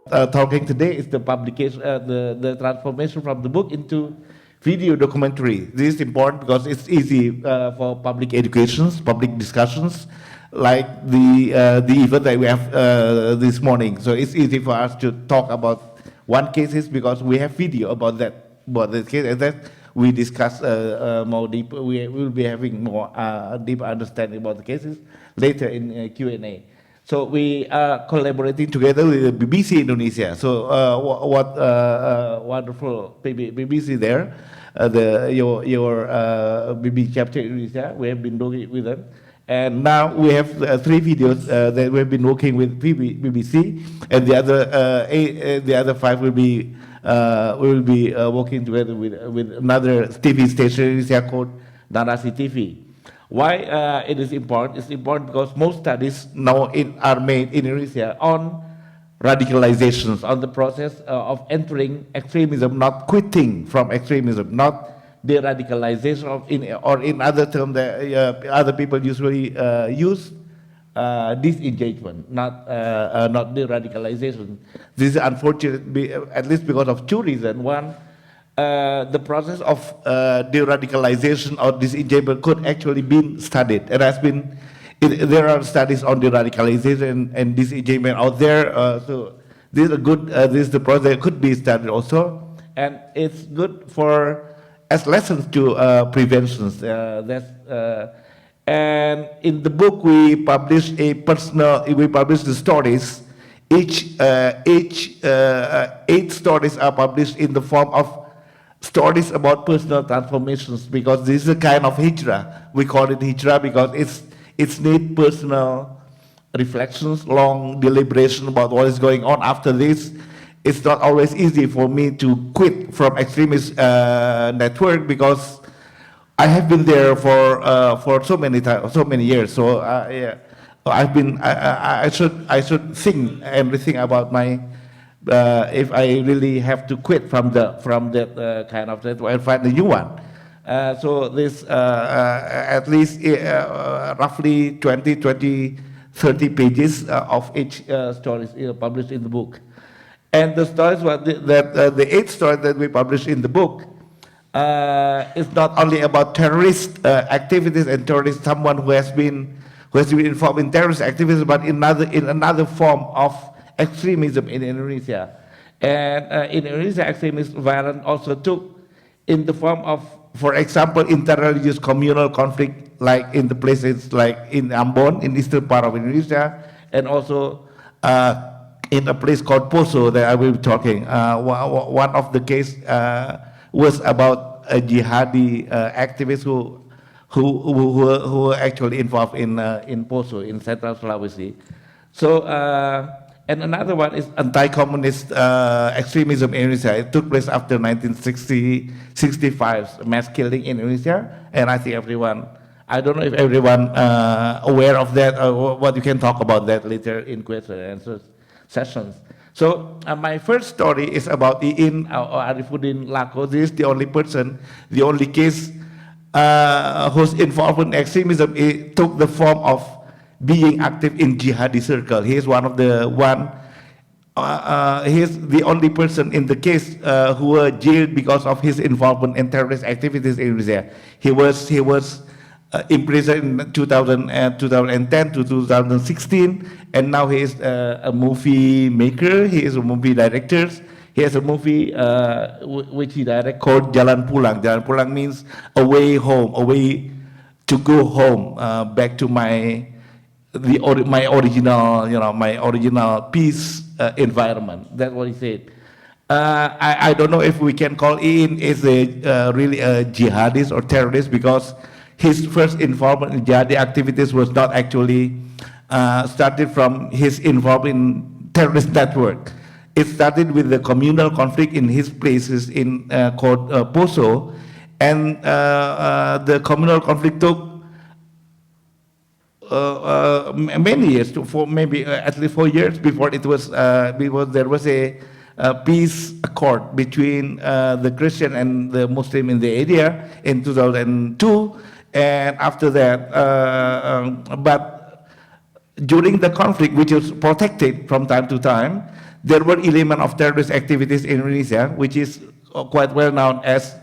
talking today is the publication, the transformation from the book into video documentary. This is important because it's easy for public educations, public discussions, like the event that we have this morning. So it's easy for us to talk about one cases because we have video about the case, and that we discuss more deep. We will be having more deep understanding about the cases later in Q&A. So we are collaborating together with the BBC Indonesia. So what wonderful BBC there, your BBC chapter in Indonesia. We have been working with them, and now we have 3 videos that we have been working with BBC, and the other 5 will be we will be working together with another TV station in Indonesia called Narasi TV. Why it is important? It's important because most studies now are made in Indonesia on radicalizations, on the process of entering extremism, not quitting from extremism, not de-radicalization, or in other terms that other people usually use, disengagement, not de-radicalization. This is unfortunate, at least because of 2 reasons. One, the process of de-radicalization or disengagement could actually be studied. It has been, there are studies on de-radicalization and disengagement out there. So this is a good, this is the process that could be studied also, and it's good for as lessons to preventions. And in the book we published the stories. Each 8 stories are published in the form of stories about personal transformations, because this is a kind of hijrah. We call it hijrah because it's need personal reflections, long deliberation about what is going on after this. It's not always easy for me to quit from extremist network, because I have been there for so many years. So yeah, I should think everything about my. If I really have to quit from that kind of network and find a new one. So this at least roughly 30 pages of each stories published in the book. And the stories the 8 stories that we published in the book is not only about terrorist activities and terrorist, someone who has been involved in terrorist activities, but in another form of extremism in Indonesia. And in Indonesia, extremist violence also took in the form of, for example, interreligious communal conflict, like in the places like in Ambon, in eastern part of Indonesia, and also in a place called Poso that I will be talking. One of the case was about a jihadi activist who were actually involved in Poso, in Central Sulawesi. So. And another one is anti-communist extremism in Indonesia. It took place after 1965 mass killing in Indonesia, and I think I don't know if everyone aware of that, or what you can talk about that later in question and answer sessions. So my first story is about Iin Arifuddin Lako. This is the only person, the only case who's involved in extremism. It took the form of being active in jihadi circle. He is he is the only person in the case who was jailed because of his involvement in terrorist activities in Indonesia. He was imprisoned in 2010 to 2016, and now he is a movie maker. He is a movie director. He has a movie which he directed called Jalan Pulang. Jalan Pulang means a way home, a way to go home, back to my original peace environment. That's what he said. I don't know if we can call Iin is really a jihadist or terrorist, because his first involvement in jihadi activities was not actually started from his involvement in terrorist network. It started with the communal conflict in his places in called Poso, and the communal conflict took many years, for maybe at least 4 years before it was there was a peace accord between the Christian and the Muslim in the area in 2002, and after that, but during the conflict, which was protected from time to time, there were element of terrorist activities in Indonesia, which is quite well known as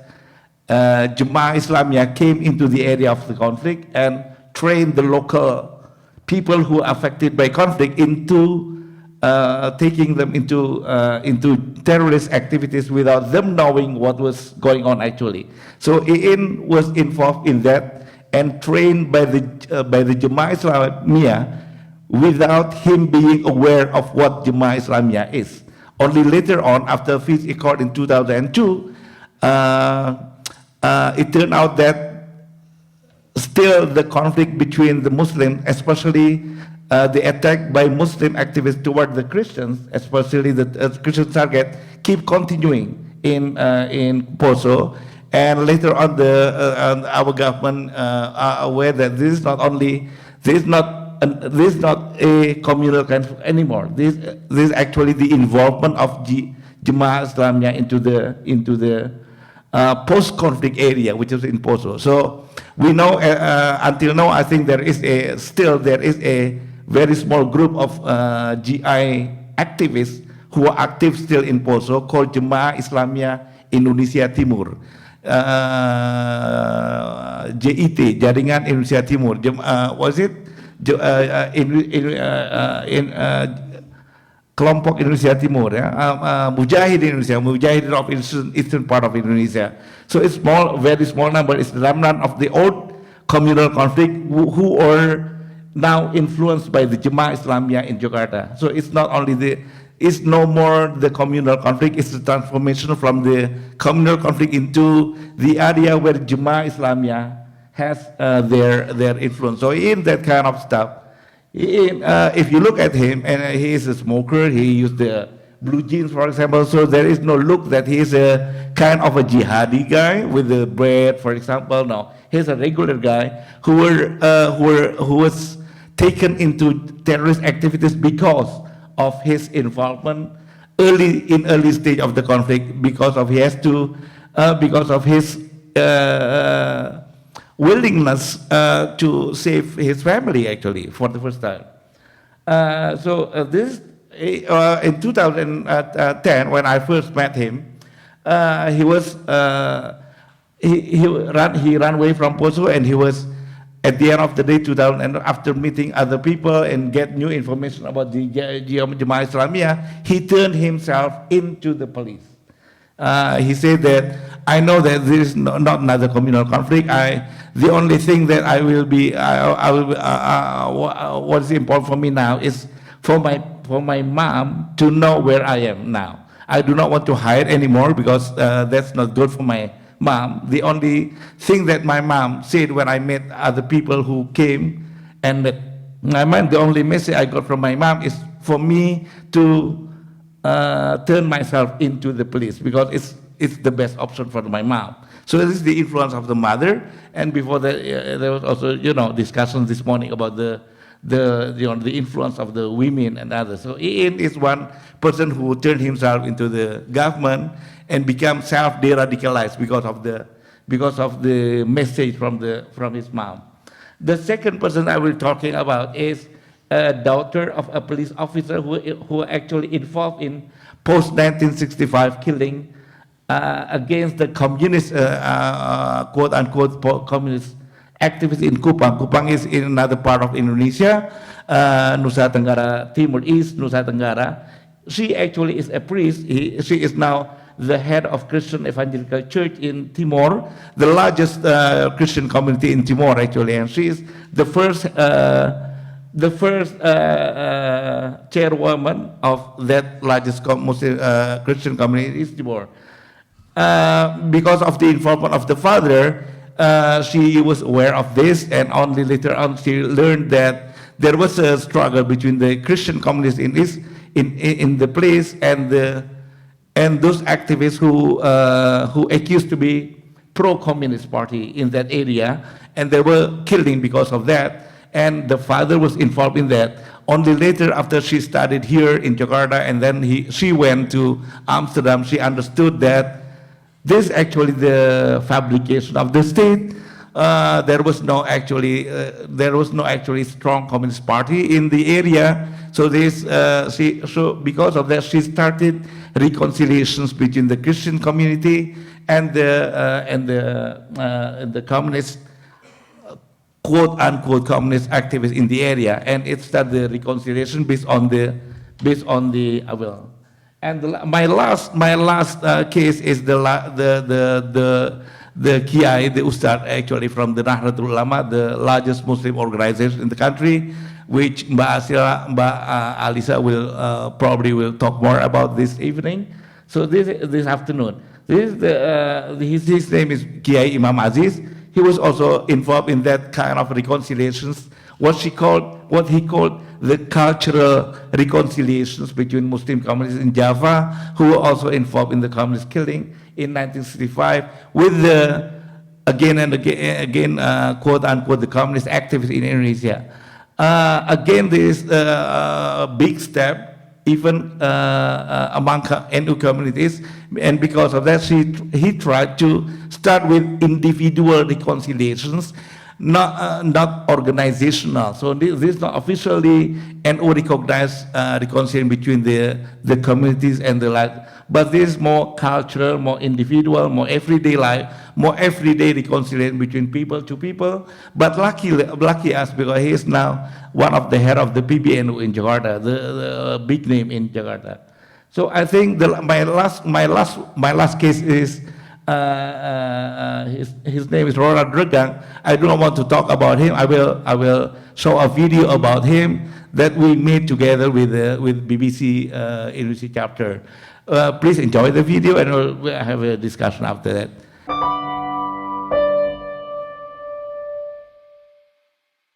Jemaah Islamiyah came into the area of the conflict and trained the local people who are affected by conflict into taking them into terrorist activities without them knowing what was going on actually. So IN was involved in that and trained by the Jemaah Islamiyah without him being aware of what Jemaah Islamiyah is. Only later on, after peace accord in 2002, it turned out that still the conflict between the Muslims, especially the attack by Muslim activists toward the Christians, especially the Christian target, keep continuing in Poso. And later on, our government are aware that this is not a communal conflict anymore. This is actually the involvement of Jemaah Islamiyah into the post-conflict area, which is in Poso. So we know until now, I think there is a very small group of GI activists who are active still in Poso called Jemaah Islamiyah Indonesia Timur. JIT, Jaringan Indonesia Timur. Was it kelompok Indonesia Timur, ya, Mujahid Indonesia, Mujahid of eastern part of Indonesia. So it's small, very small number. It's the remnant of the old communal conflict who are now influenced by the Jemaah Islamiyah in Jakarta. So it's not only it's no more the communal conflict, it's the transformation from the communal conflict into the area where Jemaah Islamiyah has their influence. So in that kind of stuff, if you look at him, and he is a smoker, he used the blue jeans, for example, so there is no look that he is a kind of a jihadi guy with the bread, for example. No, he's a regular guy who was taken into terrorist activities because of his involvement early stage of the conflict, because of his willingness to save his family actually for the first time. This in 2010 when I first met him, he ran away from Poso, and he was at the end of the day 2000, and after meeting other people and get new information about the Jemaah Islamiyah, he turned himself into the police. He said that I know that there is not another communal conflict. The only thing that what is important for me now is for my mom to know where I am now. I do not want to hide anymore because that's not good for my mom. The only thing that my mom said when I met other people who came and met my mom, the only message I got from my mom is for me to turn myself into the police because it's the best option for my mom. So this is the influence of the mother. And before that, there was also discussions this morning about the influence of the women and others. So Ian is one person who turned himself into the government and became self-de-radicalized because of the message from his mom. The second person I will be talking about is a daughter of a police officer who actually involved in post-1965 killing against the communist, quote-unquote, communist activists in Kupang. Kupang is in another part of Indonesia, Nusa Tenggara Timur, East Nusa Tenggara. She actually is a priest. She is now the head of Christian Evangelical Church in Timor, the largest Christian community in Timor, actually. And she is the first chairwoman of that largest Muslim Christian community in East Timor. Because of the involvement of the father, she was aware of this, and only later on she learned that there was a struggle between the Christian communists in the place and those activists who accused to be pro-communist party in that area, and they were killing because of that. And the father was involved in that. Only later, after she studied here in Jakarta, and then she went to Amsterdam, she understood that this is actually the fabrication of the state. there was no actually strong communist party in the area. So so because of that, she started reconciliations between the Christian community and the communist, quote unquote, communist activists in the area, and it started the reconciliation based on the will. And my last case is the Kiai, the Ustad, actually from the Nahdlatul Ulama, the largest Muslim organization in the country, which Mbak Alisa will probably talk more about this evening. So this afternoon, his name is Kiai Imam Aziz. He was also involved in that kind of reconciliations, what he called the cultural reconciliations between Muslim communities in Java, who were also involved in the communist killing in 1965, with the again quote unquote the communist activists in Indonesia. Again, this big step even among NU communities, and because of that, he tried to start with individual reconciliations, not organizational. So this is not officially NU recognized reconciliation between the communities and the like, but this is more cultural, more individual, more everyday life, more everyday reconciliation between people to people. But lucky us, because he is now one of the head of the PBNU in Jakarta, the big name in Jakarta. So I think my last case is his name is Ronald Reagan. I do not want to talk about him. I will show a video about him that we made together with BBC Indonesia chapter. Please enjoy the video, and we'll have a discussion after that.